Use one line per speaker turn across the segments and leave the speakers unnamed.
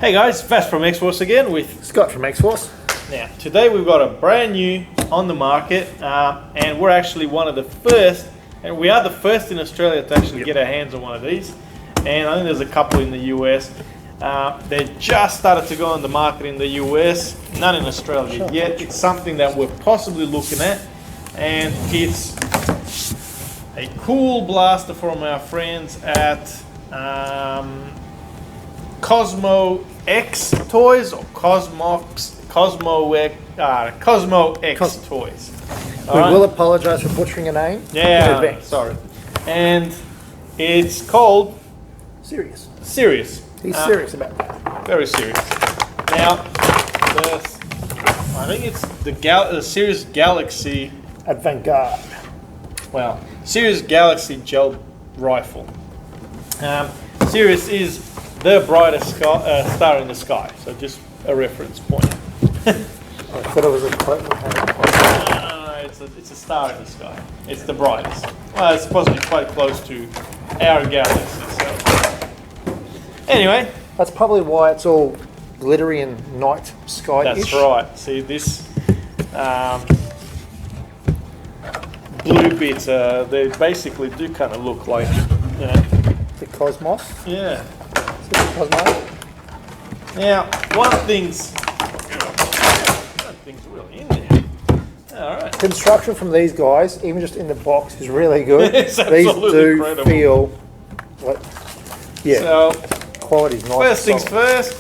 Hey guys, Vass from X-Force again with
Scott from X-Force.
Now, today we've got a brand new on the market, and we're actually one of the first, and we are the first in Australia to actually get our hands on one of these. And I think there's a couple in the US. They just started to go on the market in the US, none in Australia yet. It's something that we're possibly looking at, and it's a cool blaster from our friends at CosmoXtoys or CosmoX Toys.
We will apologise for butchering a name.
Yeah, sorry. And it's called
Sirius.
Sirius.
He's serious about that.
Very serious. Now, I think it's the Sirius Galaxy.
Avant-garde.
Well, Sirius Galaxy gel rifle. Sirius is the brightest star in the sky, so just a reference point.
I thought it was a quote.
No, it's a star in the sky. It's the brightest. Well, it's possibly quite close to our galaxy. So, anyway,
that's probably why it's all glittery and night sky-ish.
That's right. See this blue bits? They basically do kind of look like, you know,
the Cosmos.
Yeah.
The Cosmos.
Now, one thing's really in there. All right.
Construction from these guys, even just in the box, is really good.
It's
these do
incredible.
feel like, yeah,
So,
quality's nice.
first things first,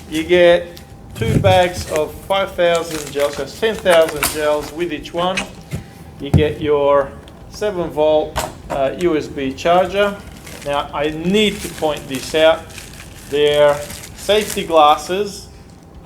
you get 2 bags of 5,000 gels, so 10,000 gels with each one. You get your 7-volt USB charger. Now, I need to point this out. Their safety glasses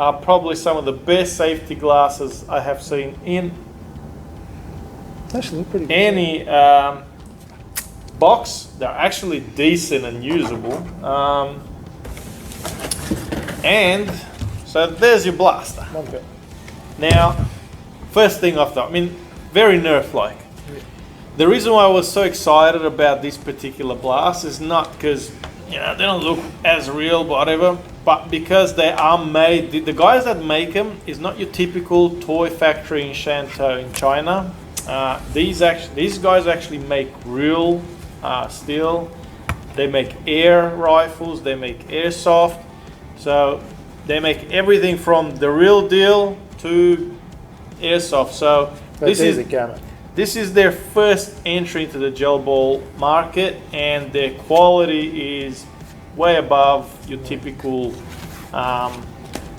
are probably some of the best safety glasses I have seen in
Actually, pretty good.
any box. They're actually decent and usable. And so there's your blaster.
Okay.
Now, first thing I thought, I mean, very Nerf-like. The reason why I was so excited about this particular blast is not because, you know, they don't look as real, whatever, but because they are made, the guys that make them is not your typical toy factory in Shantou in China. These guys actually make real steel. They make air rifles, they make airsoft. So they make everything from the real deal to airsoft. So this is
a gamut.
This is their first entry into the gel ball market, and their quality is way above your typical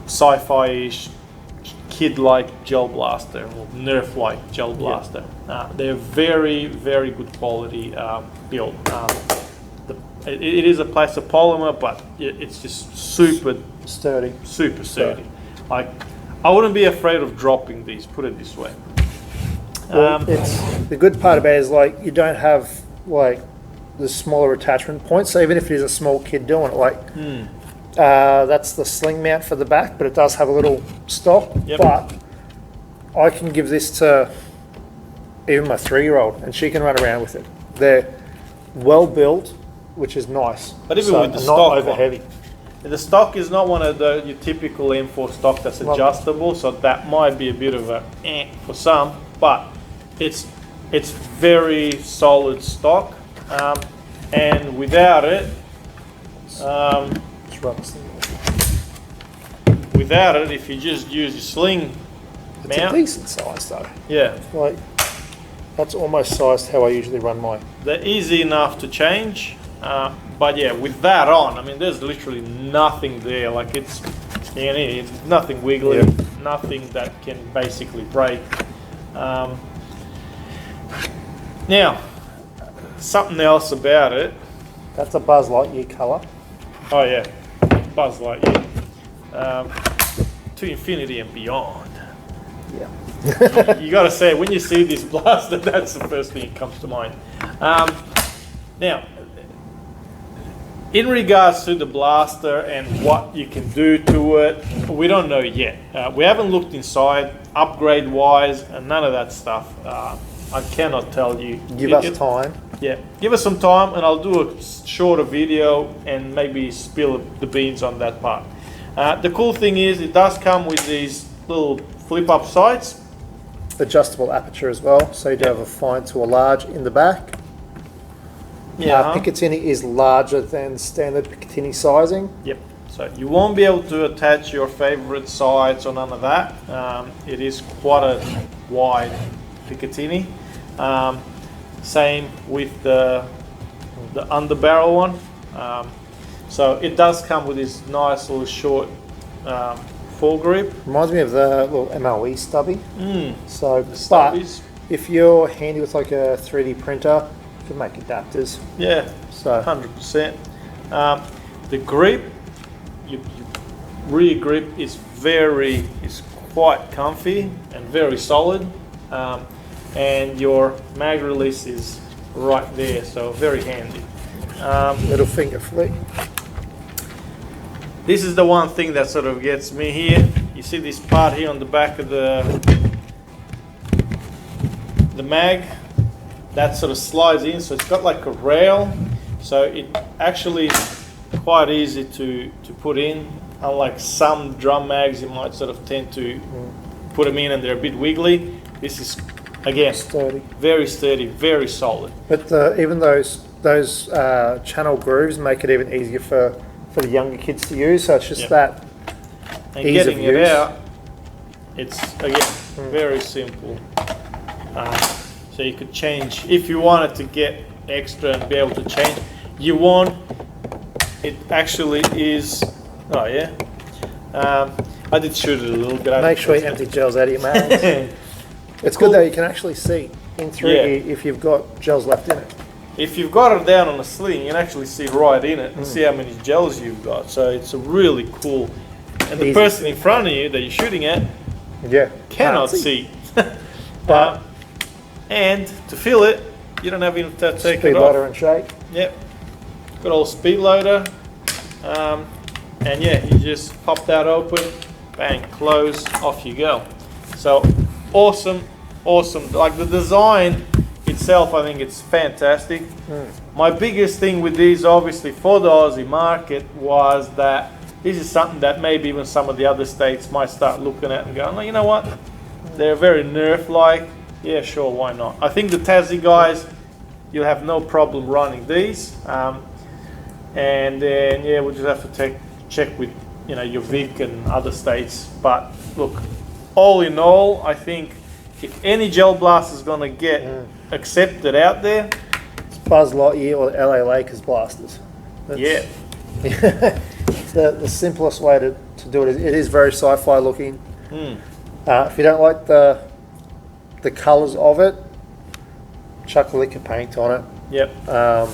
sci-fi-ish kid-like gel blaster or Nerf-like gel blaster. They're very, very good quality build. It is a plastic polymer, but it's just super
sturdy.
Super sturdy. Like, I wouldn't be afraid of dropping these. Put it this way.
Well, it's the good part about it is like you don't have like the smaller attachment points. So even if it is a small kid doing it, like that's the sling mount for the back, but it does have a little stock.
Yep.
But I can give this to even my 3-year-old, and she can run around with it. They're well built, which is nice.
But even with the
not
stock,
over heavy.
The stock is not one of your typical M4 stock that's adjustable, so that might be a bit of a for some, but it's very solid stock, and without it, if you just use your sling
it's
mount,
a decent size though.
yeah,
Like that's almost sized how I usually run mine.
they're easy enough to change. But yeah, with that on, I mean, there's literally nothing there. Like it's nothing wiggly, nothing that can basically break. Now, something else about it.
That's a Buzz Lightyear colour.
Oh yeah, Buzz Lightyear. To infinity and beyond.
Yeah.
You got to say, when you see this blaster, that's the first thing that comes to mind. Now, in regards to the blaster and what you can do to it, we don't know yet. We haven't looked inside, upgrade-wise, and none of that stuff. I cannot tell you.
Give us time.
Yeah, give us some time, and I'll do a shorter video and maybe spill the beans on that part. The cool thing is it does come with these little flip-up sights.
Adjustable aperture as well, so you do have a fine to a large in the back.
Yeah.
Picatinny is larger than standard Picatinny sizing.
Yep. So you won't be able to attach your favorite sights or none of that. It is quite a wide Picatinny. Same with the underbarrel one. So it does come with this nice little short foregrip.
Reminds me of the little MOE stubby. So,
Stubbies.
but if you're handy with like a 3D printer, you can make adapters.
Yeah,
So
100%. The grip, your rear grip is quite comfy and very solid, and your mag release is right there, so very handy.
little finger flick.
This is the one thing that sort of gets me here. You see this part here on the back of the mag, that sort of slides in, so it's got like a rail, so it actually is quite easy to put in. Unlike some drum mags, you might sort of tend to put them in and they're a bit wiggly. This is, again,
Sturdy.
very sturdy, very solid.
But even those channel grooves make it even easier for the younger kids to use. So it's just
Yep.
that
And
ease
getting
of
it
use.
out, it's, again, very simple. So you could change, if you wanted to get extra and be able to change, you won't. It actually is, oh yeah. I did shoot it a little bit.
Make sure you empty gels out of your mags. It's
Cool.
good though, you can actually see in through
Yeah.
here if you've got gels left in it.
If you've got it down on a sling, you can actually see right in it and see how many gels you've got. So it's a really cool. And the
Easy.
person in front of you that you're shooting at
Yeah.
cannot
Can't
see.
But
and to fill it, you don't have even to take
speed
it
loader
off.
and shake.
Yep. Good old speed loader. And yeah, you just pop that open, bang, close, off you go. So awesome, awesome. Like the design itself, I think it's fantastic. My biggest thing with these, obviously, for the Aussie market was that this is something that maybe even some of the other states might start looking at and going, oh, you know what? They're very Nerf-like. Yeah, sure, why not? I think the Tassie guys, you'll have no problem running these. And then, yeah, we'll just have to check with, you know, your Vic and other states. But look, all in all, I think if any gel blast is going to get accepted out there,
It's Buzz Lightyear or the LA Lakers blasters. That's-
yeah,
It's the simplest way to do it. It is very sci-fi looking. If you don't like the colours of it, chuck a lick of paint on it.
yep.
Um,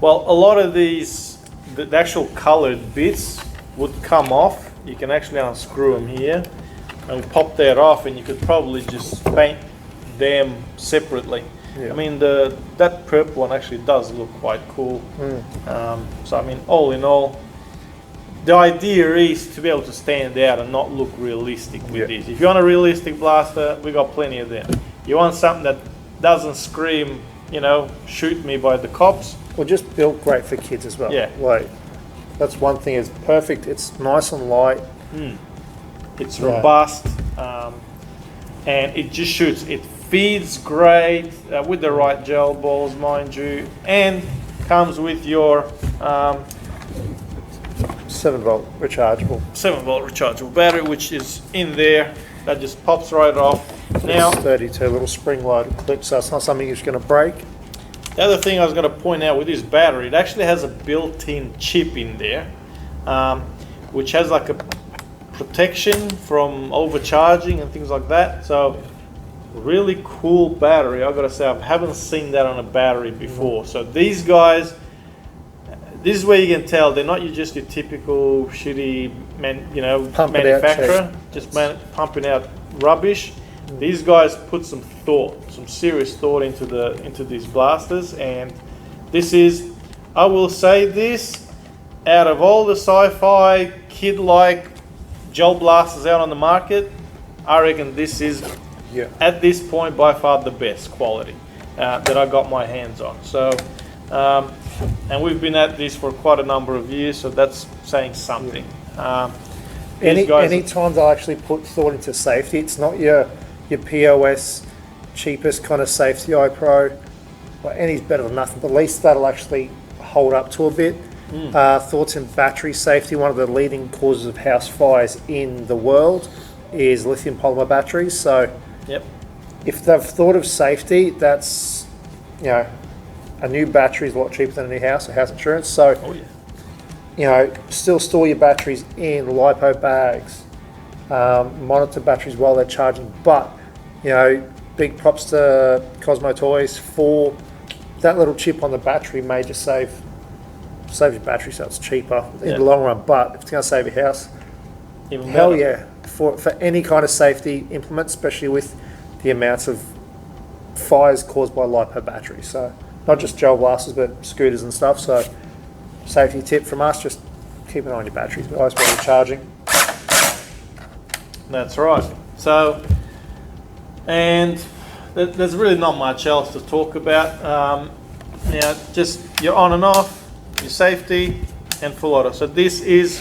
Well, a lot of these, the actual coloured bits would come off. You can actually unscrew them here and pop that off, and you could probably just paint them separately.
Yeah.
I mean, that purple one actually does look quite cool. So I mean, all in all, the idea is to be able to stand out and not look realistic with this. If you want a realistic blaster, we got plenty of them. You want something that doesn't scream, you know, shoot me by the cops.
Well, just built great for kids as well.
Yeah.
Like, that's one thing. It's perfect. It's nice and light.
It's
Yeah.
robust, and it just shoots. It feeds great with the right gel balls, mind you, and comes with your
7-volt rechargeable.
7-volt rechargeable battery, which is in there. That just pops right off. Now,
It's 32 little spring-loaded clips, so it's not something you're just going to break.
the other thing I was going to point out with this battery, it actually has a built-in chip in there, which has like a protection from overcharging and things like that. So really cool battery. I've got to say, I haven't seen that on a battery before. So these guys, this is where you can tell they're not just your typical shitty
Pump it out
manufacturer, just pumping out rubbish. These guys put some thought, some serious thought into these blasters, and this is, I will say this, out of all the sci-fi kid-like gel blasters out on the market, I reckon this is, at this point, by far the best quality that I got my hands on. So, and we've been at this for quite a number of years, so that's saying something.
Any time they'll actually put thought into safety, it's not your POS cheapest kind of safety iPro. Well, any's better than nothing, but at least that'll actually hold up to a bit. Thoughts in battery safety. One of the leading causes of house fires in the world is lithium polymer batteries. So
Yep.
if they've thought of safety, that's, a new battery is a lot cheaper than a new house or house insurance. So,
Oh yeah.
Still store your batteries in LiPo bags. Monitor batteries while they're charging. But, big props to CosmoXtoys for that little chip on the battery may just save your battery, so it's cheaper in the long run. But if it's going to save your house,
Even
hell
better.
yeah, for any kind of safety implement, especially with the amounts of fires caused by LiPo batteries. So not just gel blasters, but scooters and stuff. So safety tip from us: just keep an eye on your batteries, guys, while you're charging.
That's right. So, and there's really not much else to talk about. Just your on and off, your safety, and full auto. So this is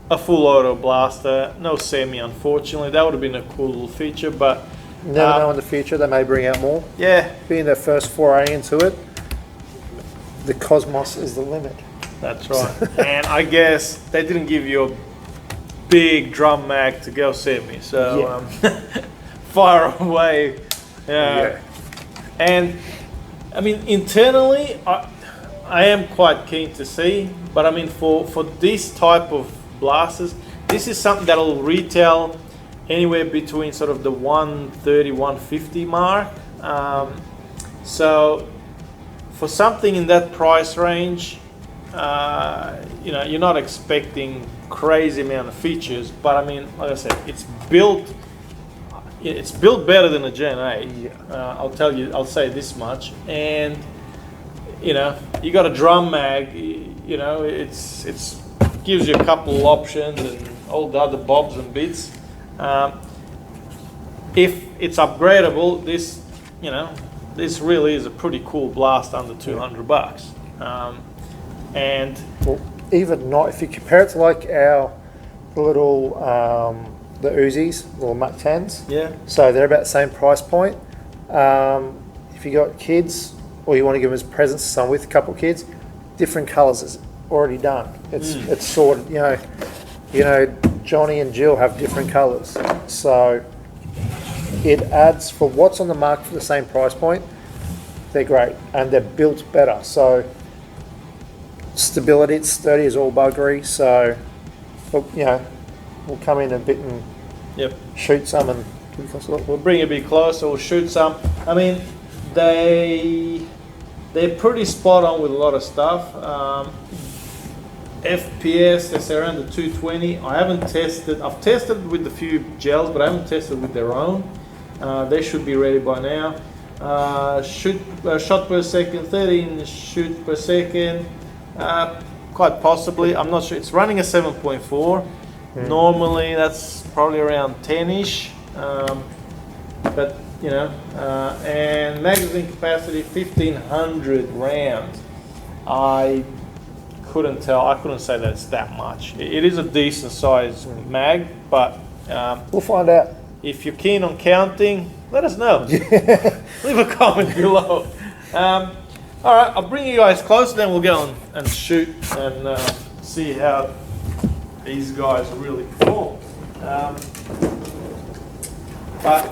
a full auto blaster, no semi, unfortunately. That would have been a cool little feature, but
Never know in the future, they may bring out more.
yeah,
Being their first foray into it, the Cosmos is the limit.
that's right. And I guess they didn't give you a big drum mag to go semi, so fire away.
Yeah.
And I mean, internally, I am quite keen to see, but I mean, for this type of blasters, this is something that'll retail anywhere between sort of the 130, 150 mark. So for something in that price range, you're not expecting crazy amount of features, but I mean, like I said, it's built better than a Gen 8.
Yeah.
I'll say this much. And you got a drum mag, it's gives you a couple of options and all the other bobs and bits. If it's upgradable, this really is a pretty cool blast under $200. And
Well, even not, if you compare it to like the little the Uzis, little Mach 10s.
yeah,
So they're about the same price point. If you got kids or you want to give them as presents to someone with a couple of kids, different colours is already done. It's sorted. Johnny and Jill have different colours, so it adds for what's on the market for the same price point. They're great and they're built better. So stability, it's sturdy as all buggery. So we'll come in a bit and
yep.
shoot some and give us a look.
We'll bring it a bit closer. We'll shoot some. I mean, they're pretty spot on with a lot of stuff. FPS, they say around the 220. I haven't tested. I've tested with a few gels, but I haven't tested with their own. They should be ready by now. Shot per second, 13 shoot per second. Quite possibly. I'm not sure. It's running a 7.4. Normally, that's probably around 10-ish. But and magazine capacity 1500 rounds. I couldn't say that it's that much. It is a decent size mag, but
We'll find out.
if you're keen on counting, let us know. Leave a comment below. All right, I'll bring you guys closer, then we'll go and shoot and see how these guys really perform. But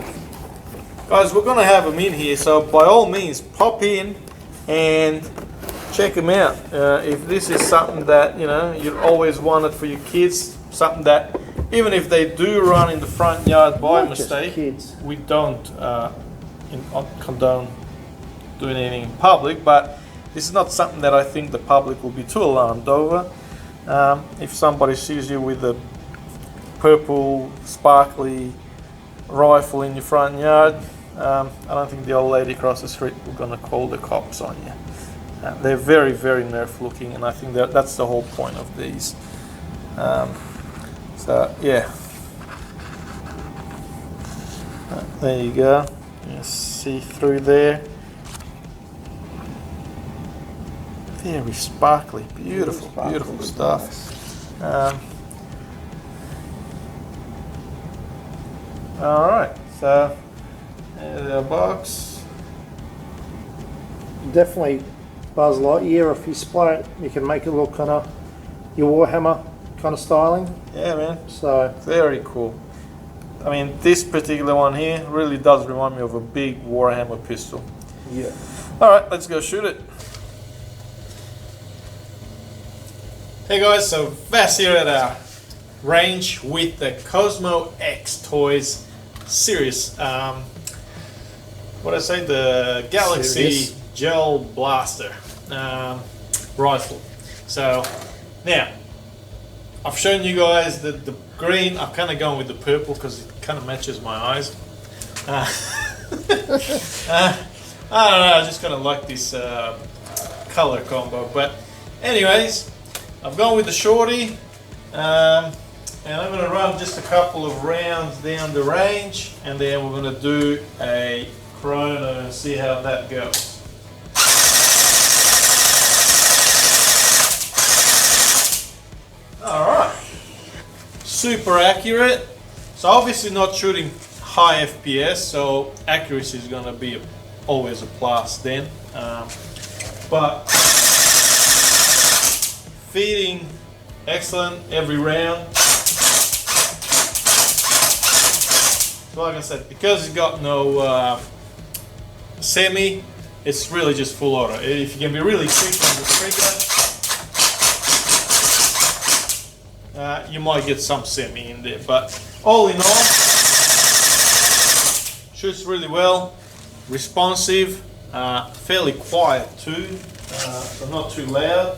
guys, we're gonna have them in here, so by all means, pop in and check them out. If this is something that you've always wanted for your kids, something that even if they do run in the front yard by
Not just
mistake,
kids.
we don't condone doing anything in public, but this is not something that I think the public will be too alarmed over. If somebody sees you with a purple sparkly rifle in your front yard, I don't think the old lady across the street will gonna call the cops on you. They're very, very nerf looking, and I think that's the whole point of these. So yeah, there you go. You see through there. Very sparkly, beautiful, beautiful stuff. All right, so there's our box.
Definitely Buzz Lightyear. If you split it, you can make it look kind of your Warhammer kind of styling.
Yeah, man.
So
Very cool. I mean, this particular one here really does remind me of a big Warhammer pistol.
yeah.
All right, let's go shoot it. Hey guys, so Vass here at our range with the CosmoXtoys Sirius. What did I say? The Galaxy
Sirius.
Gel Blaster rifle. So now, I've shown you guys the green. I've kind of gone with the purple because it kind of matches my eyes. I don't know, I just kind of like this color combo. But anyways, I've gone with the shorty, and I'm going to run just a couple of rounds down the range, and then we're going to do a chrono and see how that goes. Alright, super accurate. So obviously not shooting high FPS, so accuracy is going to be always a plus then. But feeding excellent every round. So like I said, because it's got no semi, it's really just full auto. If you can be really quick on the trigger, you might get some semi in there, but all in all, shoots really well, responsive, fairly quiet too, so not too loud.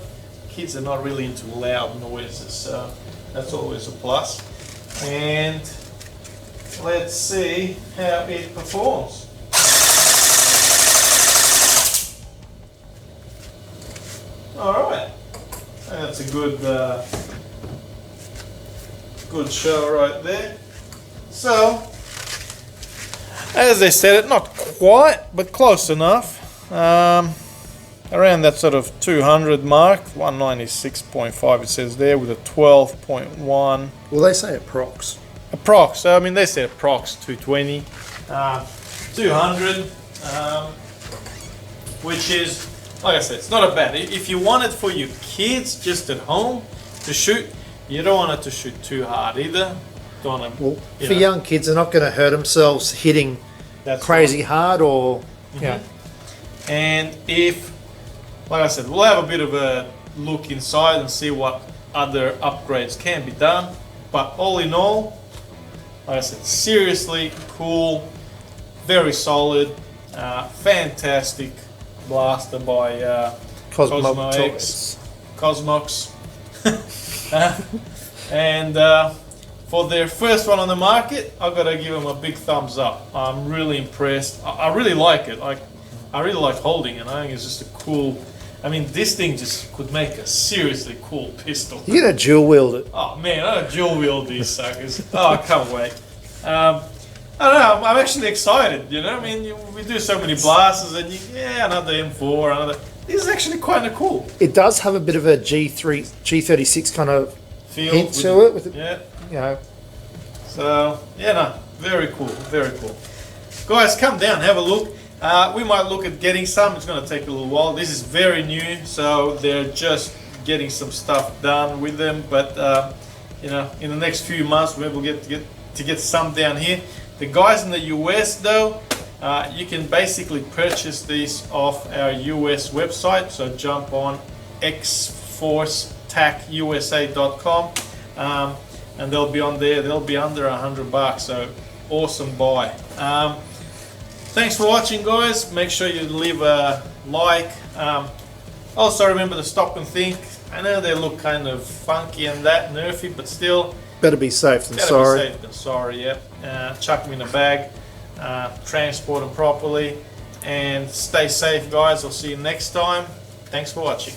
Kids are not really into loud noises, so that's always a plus. And let's see how it performs. Alright, that's a good good show right there. So, as they said, it not quite, but close enough. Around that sort of 200 mark, 196.5 it says there with a 12.1.
Well, they say approx.
Approx, so I mean they said approx 220, 200, which is, like I said, it's not a bad. If you want it for your kids just at home to shoot, you don't want it to shoot too hard either. Don't want to,
Well, for young kids, they're not going to hurt themselves hitting crazy hard or, you know.
And if, like I said, we'll have a bit of a look inside and see what other upgrades can be done. But all in all, like I said, seriously cool, very solid, fantastic blaster by
CosmoXtoys.
Cosmox. And for their first one on the market, I've got to give them a big thumbs up. I'm really impressed. I really like it. I really like holding it. I think it's just a cool. I mean, this thing just could make a seriously cool pistol.
You're going to dual wield it.
Oh man, I gotta dual wield these suckers. Oh, I can't wait. I don't know, I'm actually excited, you know? I mean, we do so many blasters and another M4, another. This is actually quite cool.
It does have a bit of a G36 kind of
Feel
hint to it. With
yeah.
You know.
So, very cool, very cool. Guys, come down, have a look. We might look at getting some. It's going to take a little while. This is very new, so they're just getting some stuff done with them. But in the next few months, maybe we'll get some down here. The guys in the US, though, you can basically purchase these off our US website. So jump on xforcetacusa.com, and they'll be on there. They'll be under $100. So awesome buy. Thanks for watching, guys. Make sure you leave a like. Also remember to stop and think. I know they look kind of funky and that nerfy, but still
Better be safe than sorry.
Better be safe than sorry, yep. Chuck them in a bag, transport them properly, and stay safe, guys. I'll see you next time. Thanks for watching.